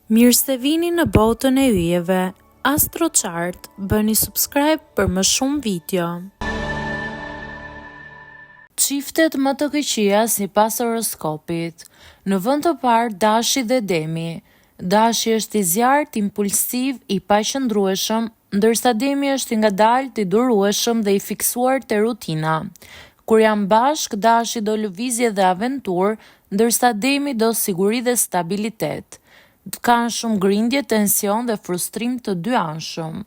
Mirë se vini në botën e yjeve. AstroChart, bëni subscribe për më shumë video. Çiftet më të këqija sipas horoskopit. Në vend të parë Dashi dhe Demi. Dashi është i zjarrt, impulsiv, i paqëndrueshëm, ndërsa Demi është i ngadaltë, i durueshëm dhe i fiksuar te rutina. Kur janë bashk, Dashi do lëvizje dhe aventurë, ndërsa Demi do siguri dhe stabilitet. Kanë shumë grindje, tension dhe frustrim të dyanshëm.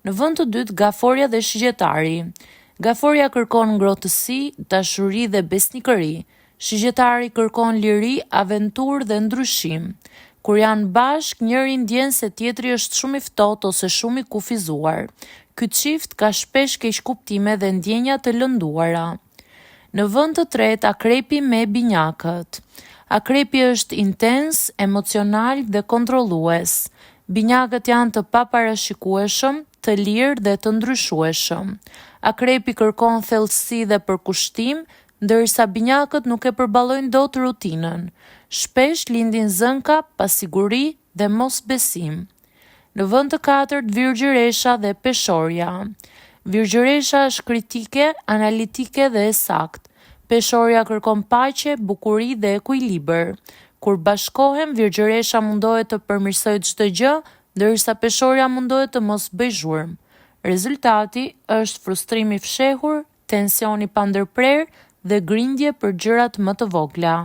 Në vend të dytë Gaforia dhe Shigjetari. Gaforia kërkon ngrohtësi, dashuri dhe besnikëri. Shigjetari kërkon liri, aventurë dhe ndryshim. Kur janë bashk, njëri ndjen se tjetri është shumë i ftohtë ose shumë i kufizuar. Ky çift ka shpesh keqkuptime dhe ndjenja të lënduara. Në vend të tretë Akrepi me Binjakët. Akrepi është intens, emocional dhe kontrollues. Binjakët janë të paparashikueshëm, të lirë dhe të ndryshueshëm. Akrepi kërkon thellësi dhe përkushtim, ndërsa binjakët nuk e përballojnë dot rutinën. Shpesh lindin zënka, pasiguri dhe mosbesim. Në vend të katërt Virgjëresha dhe Peshorja. Virgjëresha është kritike, analitike dhe e saktë. Peshorja kërkon paqe, bukuri dhe ekuilibër. Kur bashkohen, Virgjëresha mundohet të përmirësojë çdo gjë, ndërsa Peshorja mundohet të mos bëjë zhurmë. Rezultati është frustrim i fshehur, tension i pandërprer dhe grindje për gjërat më të vogla.